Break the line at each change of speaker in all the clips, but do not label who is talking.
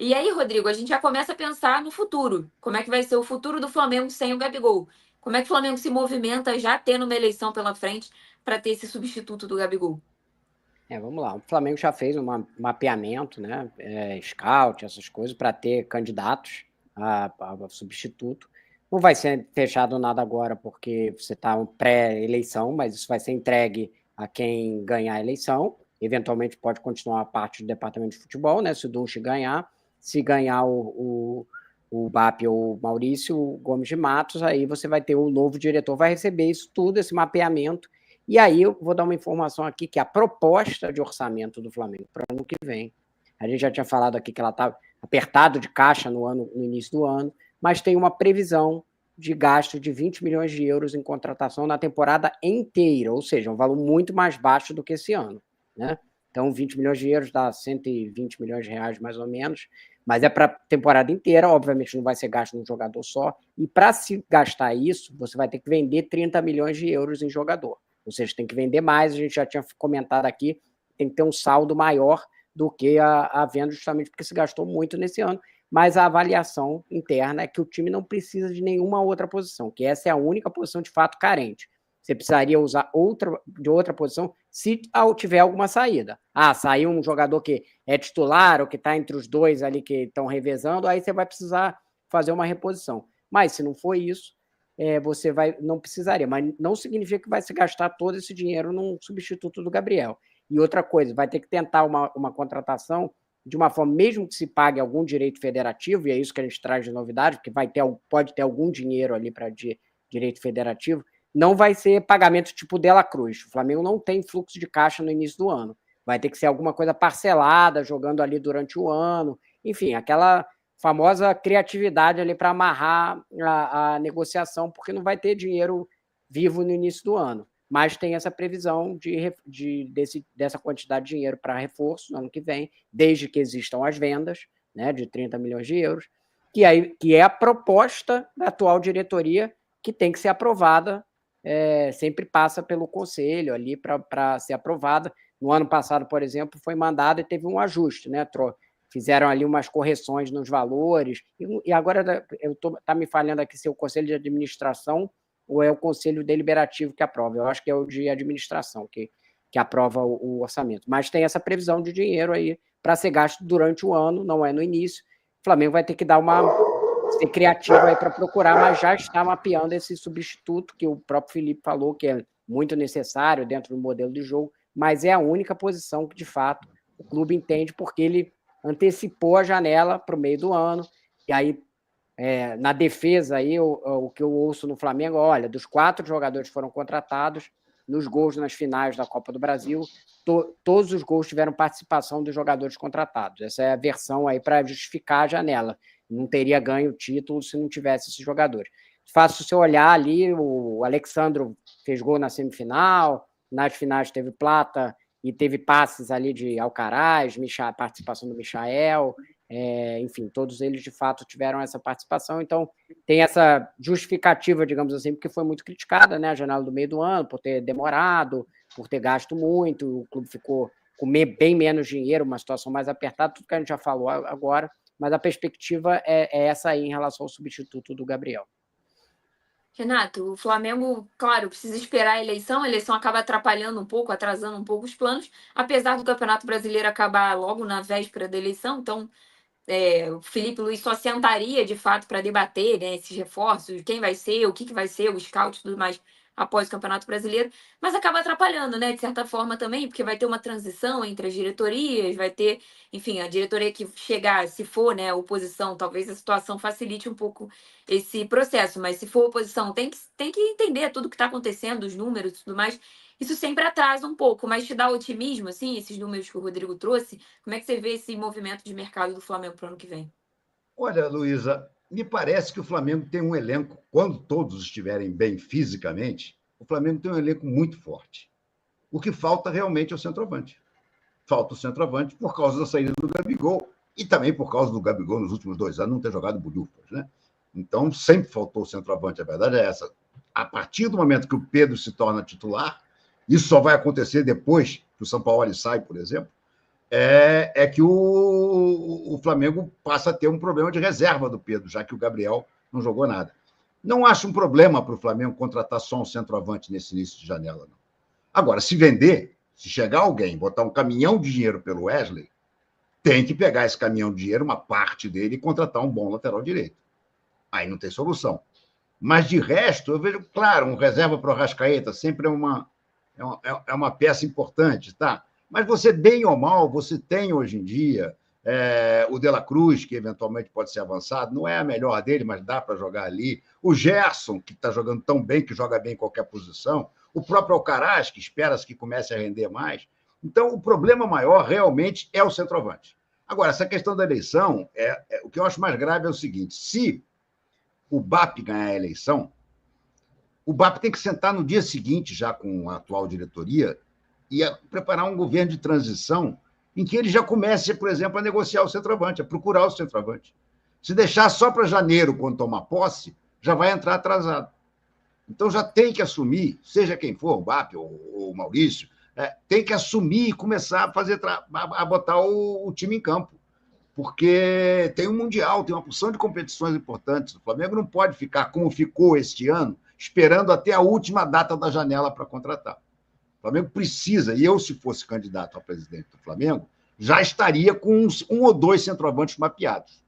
E aí, Rodrigo, a gente já começa a pensar no futuro. Como é que vai ser o futuro do Flamengo sem o Gabigol? Como é que o Flamengo se movimenta já tendo uma eleição pela frente para ter esse substituto do Gabigol?
Vamos lá. O Flamengo já fez um mapeamento, né? Scout, essas coisas, para ter candidatos a substituto. Não vai ser fechado nada agora, porque você está pré-eleição, mas isso vai ser entregue a quem ganhar a eleição. Eventualmente pode continuar a parte do departamento de futebol, né? Se o Dunche ganhar, se ganhar o BAP ou o Maurício Gomes de Matos, aí você vai ter o novo diretor, vai receber isso tudo, esse mapeamento. E aí eu vou dar uma informação aqui, que a proposta de orçamento do Flamengo para o ano que vem, a gente já tinha falado aqui que ela está apertado de caixa no início do ano, mas tem uma previsão de gasto de 20 milhões de euros em contratação na temporada inteira, ou seja, um valor muito mais baixo do que esse ano, né? Então, 20 milhões de euros dá 120 milhões de reais, mais ou menos, mas é para a temporada inteira, obviamente não vai ser gasto num jogador só, e para se gastar isso, você vai ter que vender 30 milhões de euros em jogador. Ou seja, tem que vender mais, a gente já tinha comentado aqui, tem que ter um saldo maior do que a venda, justamente porque se gastou muito nesse ano, mas a avaliação interna é que o time não precisa de nenhuma outra posição, que essa é a única posição de fato carente. Você precisaria usar de outra posição se tiver alguma saída. Saiu um jogador que é titular ou que está entre os dois ali que estão revezando, aí você vai precisar fazer uma reposição. Mas se não for isso, você não precisaria, mas não significa que vai se gastar todo esse dinheiro num substituto do Gabriel. E outra coisa, vai ter que tentar uma contratação de uma forma, mesmo que se pague algum direito federativo, e é isso que a gente traz de novidade, porque pode ter algum dinheiro ali para direito federativo, não vai ser pagamento tipo Dela Cruz. O Flamengo não tem fluxo de caixa no início do ano. Vai ter que ser alguma coisa parcelada, jogando ali durante o ano. Enfim, aquela famosa criatividade ali para amarrar a negociação, porque não vai ter dinheiro vivo no início do ano. Mas tem essa previsão dessa quantidade de dinheiro para reforço no ano que vem, desde que existam as vendas, né, de 30 milhões de euros, que é a proposta da atual diretoria, que tem que ser aprovada, sempre passa pelo conselho ali para ser aprovada. No ano passado, por exemplo, foi mandado e teve um ajuste, né? Fizeram ali umas correções nos valores, e agora está me falhando aqui se é o Conselho de Administração ou é o Conselho Deliberativo que aprova. Eu acho que é o de administração que aprova o orçamento. Mas tem essa previsão de dinheiro aí para ser gasto durante o ano, não é no início. O Flamengo vai ter que ser criativo aí para procurar, mas já está mapeando esse substituto que o próprio Felipe falou que é muito necessário dentro do modelo de jogo, mas é a única posição que, de fato, o clube entende, porque ele antecipou a janela para o meio do ano, e aí, na defesa, aí, o que eu ouço no Flamengo, olha, dos 4 jogadores que foram contratados, nos gols nas finais da Copa do Brasil, todos os gols tiveram participação dos jogadores contratados. Essa é a versão aí para justificar a janela. Não teria ganho o título se não tivesse esses jogadores. Fácil você olhar ali, o Alexandro fez gol na semifinal, nas finais teve Plata, e teve passes ali de Alcaraz, participação do Michael, enfim, todos eles de fato tiveram essa participação, então tem essa justificativa, digamos assim, porque foi muito criticada, né, a janela do meio do ano, por ter demorado, por ter gasto muito, o clube ficou com bem menos dinheiro, uma situação mais apertada, tudo que a gente já falou agora, mas a perspectiva é essa aí em relação ao substituto do Gabriel.
Renato, o Flamengo, claro, precisa esperar a eleição acaba atrapalhando um pouco, atrasando um pouco os planos, apesar do Campeonato Brasileiro acabar logo na véspera da eleição, então o Felipe Luiz só sentaria de fato para debater, né, esses reforços, quem vai ser, o que vai ser, o scout e tudo mais após o Campeonato Brasileiro, mas acaba atrapalhando, né, de certa forma também, porque vai ter uma transição entre as diretorias, vai ter, enfim, a diretoria que chegar, se for, né, oposição, talvez a situação facilite um pouco esse processo, mas se for oposição, tem que entender tudo o que está acontecendo, os números e tudo mais. Isso sempre atrasa um pouco, mas te dá otimismo, assim, esses números que o Rodrigo trouxe? Como é que você vê esse movimento de mercado do Flamengo para o ano que vem?
Olha, Luísa, me parece que o Flamengo tem um elenco, quando todos estiverem bem fisicamente, o Flamengo tem um elenco muito forte. O que falta realmente é o centroavante. Falta o centroavante por causa da saída do Gabigol e também por causa do Gabigol nos últimos 2 anos não ter jogado bolhufas, né? Então, sempre faltou o centroavante, a verdade é essa. A partir do momento que o Pedro se torna titular, isso só vai acontecer depois que o São Paulo sai, por exemplo, é que o Flamengo passa a ter um problema de reserva do Pedro, já que o Gabriel não jogou nada. Não acho um problema para o Flamengo contratar só um centroavante nesse início de janela, não. Agora, se vender, se chegar alguém, botar um caminhão de dinheiro pelo Wesley, tem que pegar esse caminhão de dinheiro, uma parte dele, e contratar um bom lateral direito. Aí não tem solução. Mas, de resto, eu vejo, claro, um reserva para o Arrascaeta sempre é uma peça importante, tá? Mas você, bem ou mal, você tem hoje em dia o De La Cruz, que eventualmente pode ser avançado, não é a melhor dele, mas dá para jogar ali. O Gerson, que está jogando tão bem, que joga bem em qualquer posição. O próprio Alcaraz, que espera-se que comece a render mais. Então, o problema maior realmente é o centroavante. Agora, essa questão da eleição, o que eu acho mais grave é o seguinte: se o BAP ganhar a eleição, o BAP tem que sentar no dia seguinte, já com a atual diretoria, e preparar um governo de transição em que ele já comece, por exemplo, a negociar o centroavante, a procurar o centroavante. Se deixar só para janeiro, quando tomar posse, já vai entrar atrasado. Então já tem que assumir, seja quem for, o BAP ou o Maurício, tem que assumir e começar a fazer a botar o time em campo. Porque tem um Mundial, tem uma porção de competições importantes. O Flamengo não pode ficar como ficou este ano, esperando até a última data da janela para contratar. O Flamengo precisa, e eu, se fosse candidato a presidente do Flamengo, já estaria com um ou dois centroavantes mapeados.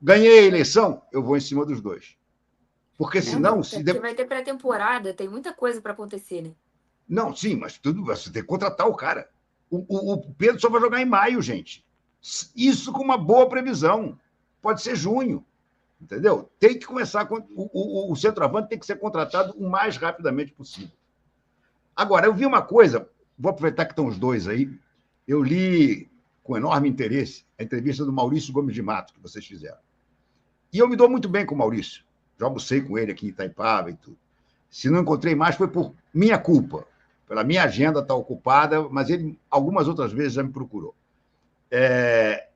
Ganhei a eleição, eu vou em cima dos dois. Porque senão...
Porque vai ter pré-temporada, tem muita coisa para acontecer, né?
Não, sim, mas tudo você tem que contratar o cara. O Pedro só vai jogar em maio, gente. Isso com uma boa previsão. Pode ser junho. Entendeu? Tem que começar. O centroavante tem que ser contratado o mais rapidamente possível. Agora, eu vi uma coisa, vou aproveitar que estão os dois aí. Eu li com enorme interesse a entrevista do Maurício Gomes de Mato, que vocês fizeram. E eu me dou muito bem com o Maurício. Já almocei com ele aqui em Itaipava e tudo. Se não encontrei mais, foi por minha culpa. Pela minha agenda estar ocupada, mas ele algumas outras vezes já me procurou.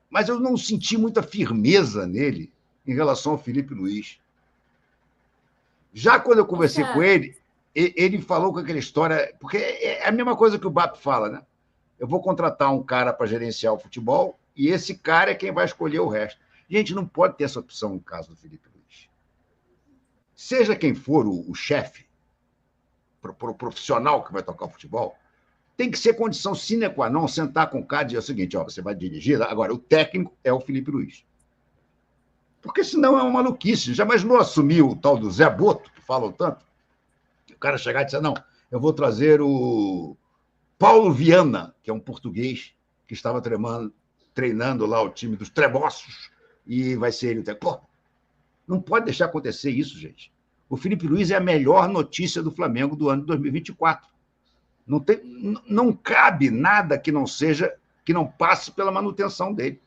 Mas eu não senti muita firmeza nele em relação ao Felipe Luiz. Já quando eu conversei com ele, ele falou com aquela história... Porque é a mesma coisa que o BAP fala, né? Eu vou contratar um cara para gerenciar o futebol e esse cara é quem vai escolher o resto. Gente, não pode ter essa opção no caso do Felipe Luiz. Seja quem for o chefe, para o profissional que vai tocar o futebol, tem que ser condição sine qua non sentar com o cara e dizer o seguinte: você vai dirigir, agora o técnico é o Felipe Luiz. Porque senão é uma maluquice. Já imaginou assumir o tal do Zé Boto, que falam tanto? O cara chegar e dizer: não, eu vou trazer o Paulo Viana, que é um português que estava treinando lá o time dos Trebossos, e vai ser ele o técnico. Pô, não pode deixar acontecer isso, gente. O Felipe Luiz é a melhor notícia do Flamengo do ano de 2024. Não cabe nada que não passe pela manutenção dele.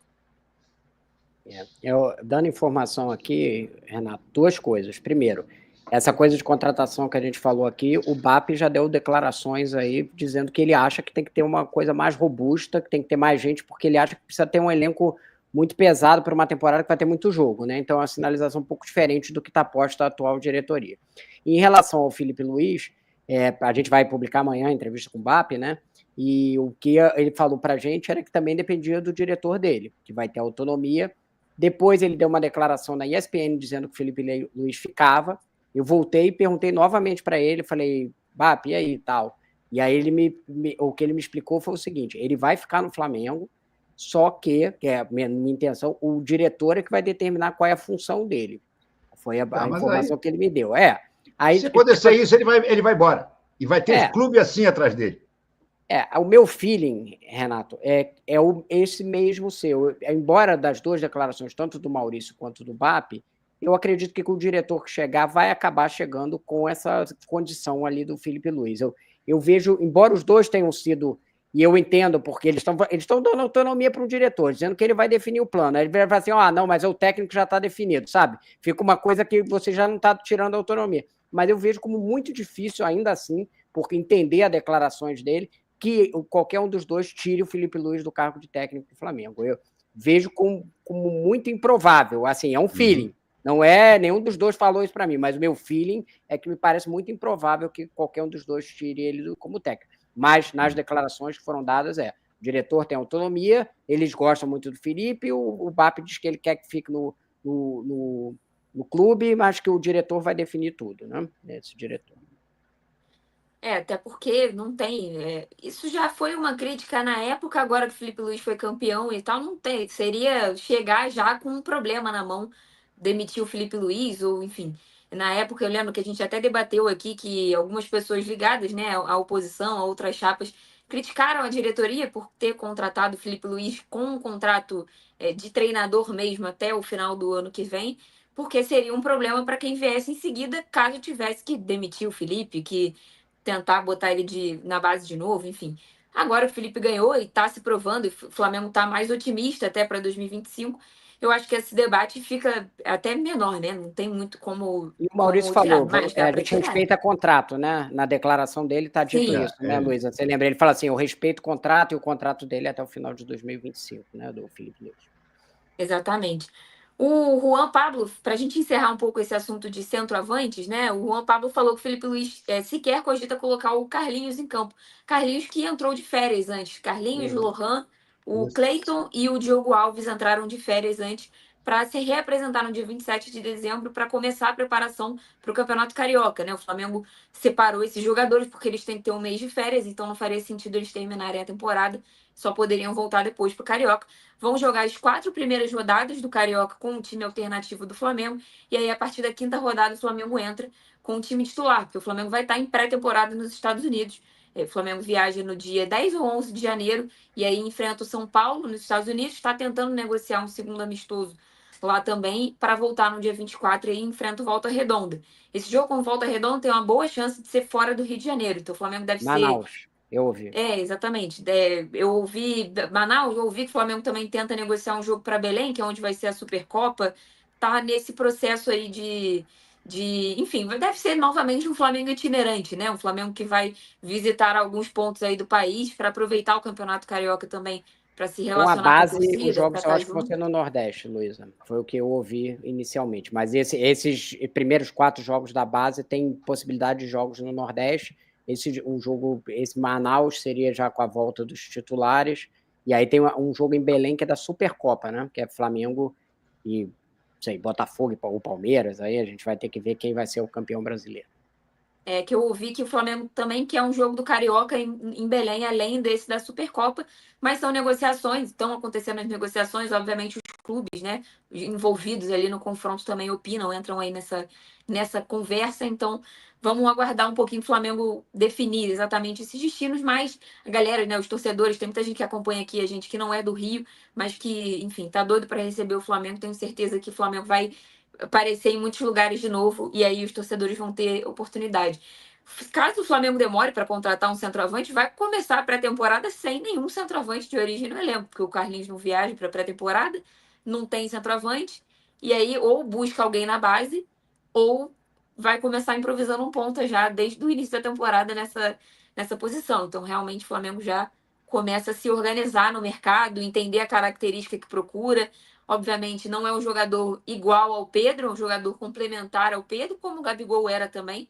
Eu, dando informação aqui, Renato, duas coisas. Primeiro, essa coisa de contratação que a gente falou aqui, o BAP já deu declarações aí dizendo que ele acha que tem que ter uma coisa mais robusta, que tem que ter mais gente, porque ele acha que precisa ter um elenco muito pesado para uma temporada que vai ter muito jogo, né? Então é uma sinalização um pouco diferente do que está posta a atual diretoria. E em relação ao Felipe Luiz, a gente vai publicar amanhã a entrevista com o BAP, né? E o que ele falou para a gente era que também dependia do diretor dele, que vai ter autonomia. Depois ele deu uma declaração na ESPN dizendo que o Felipe Luiz ficava. Eu voltei e perguntei novamente para ele, falei: BAP, e aí, tal? E aí o que ele me explicou foi o seguinte: ele vai ficar no Flamengo, só que é a minha intenção, o diretor é que vai determinar qual é a função dele. Foi a informação que ele me deu. Aí,
se acontecer isso, ele vai embora. E vai ter clube assim atrás dele.
O meu feeling, Renato, esse mesmo seu. Embora das duas declarações, tanto do Maurício quanto do BAP, eu acredito que o diretor que chegar vai acabar chegando com essa condição ali do Felipe Luiz. Eu vejo, embora os dois tenham sido... E eu entendo, porque eles estão dando autonomia para o diretor, dizendo que ele vai definir o plano. Aí ele vai falar assim: não, mas o técnico já está definido, sabe? Fica uma coisa que você já não está tirando a autonomia. Mas eu vejo como muito difícil, ainda assim, porque entender as declarações dele, que qualquer um dos dois tire o Felipe Luiz do cargo de técnico do Flamengo. Eu vejo como muito improvável. Assim, é um feeling. Não é, nenhum dos dois falou isso para mim, mas o meu feeling é que me parece muito improvável que qualquer um dos dois tire ele como técnico. Mas nas declarações que foram dadas diretor tem autonomia, eles gostam muito do Felipe, o BAP diz que ele quer que fique no clube, mas que o diretor vai definir tudo, né? Esse diretor.
Até porque não tem. Isso já foi uma crítica na época, agora que o Felipe Luiz foi campeão e tal, não tem. Seria chegar já com um problema na mão, demitir o Felipe Luiz, ou enfim. Na época, eu lembro que a gente até debateu aqui que algumas pessoas ligadas, né, à oposição, a outras chapas, criticaram a diretoria por ter contratado o Felipe Luiz com um contrato de treinador mesmo até o final do ano que vem, porque seria um problema para quem viesse em seguida, caso tivesse que demitir o Felipe, que tentar botar ele na base de novo, enfim. Agora o Felipe ganhou e está se provando, e o Flamengo está mais otimista até para 2025. Eu acho que esse debate fica até menor, né? Não tem muito como,
E o Maurício
tirar,
falou,
mas dá
a
para
gente
tirar.
respeita contrato, né? Na declaração dele está dito
Sim,
isso, né, Luísa? Você lembra? Ele fala assim, eu respeito o contrato e o contrato dele é até o final de 2025, né? Do Felipe Luiz.
exatamente. O Juan Pablo, para a gente encerrar um pouco esse assunto de centroavantes, né? O Juan Pablo falou que o Felipe Luiz sequer cogita colocar o Carlinhos em campo. Carlinhos que entrou de férias antes. Carlinhos, Lohan, o
Isso.
Cleiton e o Diogo Alves entraram de férias antes para se reapresentar no dia 27 de dezembro para começar a preparação para o Campeonato Carioca, né? O Flamengo separou esses jogadores porque eles têm que ter um mês de férias, então não faria sentido eles terminarem a temporada, só poderiam voltar depois para o Carioca. Vão jogar as 4 primeiras rodadas do Carioca com o time alternativo do Flamengo. E aí, a partir da 5ª rodada, o Flamengo entra com o time titular, porque o Flamengo vai estar em pré-temporada nos Estados Unidos. O Flamengo viaja no dia 10 ou 11 de janeiro e aí enfrenta o São Paulo nos Estados Unidos. Está tentando negociar um segundo amistoso lá também para voltar no dia 24 e aí enfrenta o Volta Redonda. Esse jogo com o Volta Redonda tem uma boa chance de ser fora do Rio de Janeiro. Então, o Flamengo deve ser
Manaus, eu ouvi.
exatamente. Eu ouvi Manaus, eu ouvi que o Flamengo também tenta negociar um jogo para Belém, que é onde vai ser a Supercopa. Tá nesse processo aí enfim, deve ser novamente um Flamengo itinerante, né? Um Flamengo que vai visitar alguns pontos aí do país para aproveitar o Campeonato Carioca também para se
Com a
relacionar com a
base, os
torcida, para
jogos eu
estar
acho que vão
junto.
ser no Nordeste, Luísa. Foi o que eu ouvi inicialmente. Mas esses primeiros 4 jogos da base têm possibilidade de jogos no Nordeste. Esse Manaus seria já com a volta dos titulares. E aí tem um jogo em Belém que é da Supercopa, né? Que é Flamengo e, não sei, Botafogo ou Palmeiras. Aí a gente vai ter que ver quem vai ser o campeão brasileiro.
Que eu ouvi que o Flamengo também quer um jogo do Carioca em Belém, além desse da Supercopa, mas são negociações, estão acontecendo as negociações, obviamente os clubes, né, envolvidos ali no confronto também opinam, entram aí nessa conversa, então vamos aguardar um pouquinho o Flamengo definir exatamente esses destinos, mas a galera, né, os torcedores, tem muita gente que acompanha aqui, a gente que não é do Rio, mas que, enfim, tá doido para receber o Flamengo, tenho certeza que o Flamengo vai aparecer em muitos lugares de novo e aí os torcedores vão ter oportunidade. Caso o Flamengo demore para contratar um centroavante, vai começar a pré-temporada sem nenhum centroavante de origem no elenco, porque o Carlinhos não viaja para pré-temporada, não tem centroavante, e aí ou busca alguém na base, ou vai começar improvisando um ponta já desde o início da temporada nessa posição. Então, realmente, o Flamengo já começa a se organizar no mercado, entender a característica que procura. Obviamente, não é um jogador igual ao Pedro, é um jogador complementar ao Pedro, como o Gabigol era também.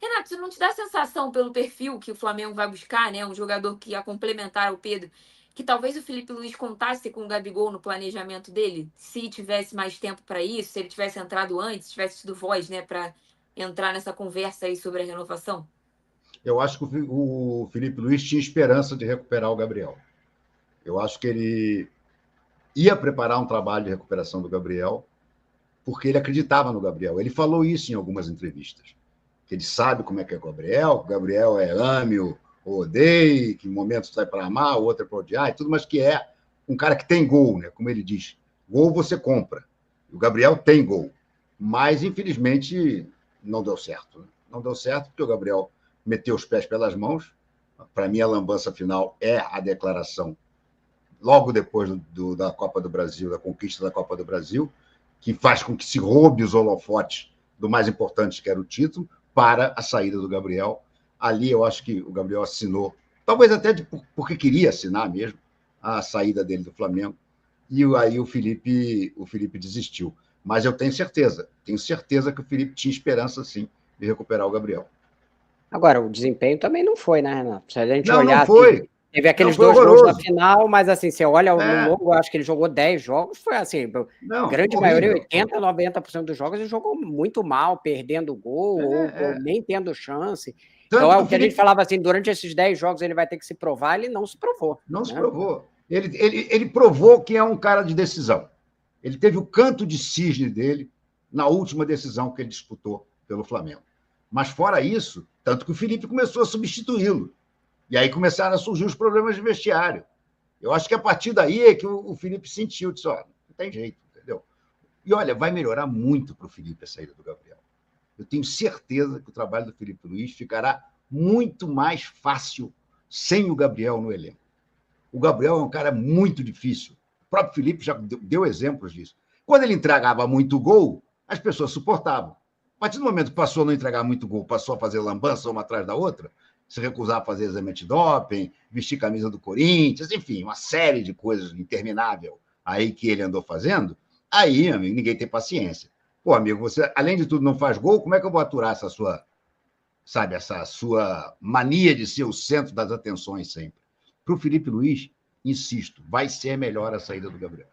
Renato, você não te dá a sensação pelo perfil que o Flamengo vai buscar, né? Um jogador que ia complementar ao Pedro, que talvez o Felipe Luiz contasse com o Gabigol no planejamento dele, se tivesse mais tempo para isso, se ele tivesse entrado antes, se tivesse tido voz, né, para entrar nessa conversa aí sobre a renovação?
Eu acho que o Felipe Luiz tinha esperança de recuperar o Gabriel. Eu acho que ele ia preparar um trabalho de recuperação do Gabriel, porque ele acreditava no Gabriel. Ele falou isso em algumas entrevistas. Que ele sabe como é que é o Gabriel é ame ou odeie, que em momentos sai para amar, o outro é para odiar, e tudo, mas que é um cara que tem gol, né? Como ele diz. Gol você compra. O Gabriel tem gol. Mas, infelizmente, não deu certo. Né? Não deu certo porque o Gabriel meteu os pés pelas mãos. Para mim, a lambança final é a declaração logo depois da Copa do Brasil, da conquista da Copa do Brasil, que faz com que se roube os holofotes do mais importante, que era o título, para a saída do Gabriel. Ali eu acho que o Gabriel assinou, talvez até porque queria assinar mesmo, a saída dele do Flamengo, e aí o Felipe desistiu. Mas eu tenho certeza que o Felipe tinha esperança, sim, de recuperar o Gabriel.
Agora, o desempenho também não foi, né, Renato? Se a gente
Não
olhar
foi.
Teve aqueles
foi
2 gols na
horroroso.
final, mas assim, você olha no
É,
longo, eu acho que ele jogou 10 jogos, foi assim,
não,
grande maioria,
horrível.
80, 90% dos jogos, ele jogou muito mal, perdendo gol ou
É.
nem tendo chance. Então,
Tanto
é
que
o
o
que a gente
Felipe
falava assim, durante esses 10 jogos ele vai ter que se provar, ele não se provou,
não se
né?
provou. Ele provou que é um cara de decisão. Ele teve o canto de cisne dele na última decisão que ele disputou pelo Flamengo. Mas fora isso, tanto que o Felipe começou a substituí-lo. E aí começaram a surgir os problemas de vestiário. Eu acho que a partir daí é que o Felipe sentiu, disse, olha, não tem jeito, entendeu? E olha, vai melhorar muito para o Felipe a saída do Gabriel. Eu tenho certeza que o trabalho do Felipe Luiz ficará muito mais fácil sem o Gabriel no elenco. O Gabriel é um cara muito difícil. O próprio Felipe já deu exemplos disso. Quando ele entregava muito gol, as pessoas suportavam. A partir do momento que passou a não entregar muito gol, passou a fazer lambança uma atrás da outra, se recusar a fazer exame antidoping, vestir camisa do Corinthians, enfim, uma série de coisas interminável aí que ele andou fazendo, aí, amigo, ninguém tem paciência. Pô, amigo, você, além de tudo, não faz gol, como é que eu vou aturar essa sua, sabe, essa sua mania de ser o centro das atenções sempre? Para o Felipe Luiz, insisto, vai ser melhor a saída do Gabriel.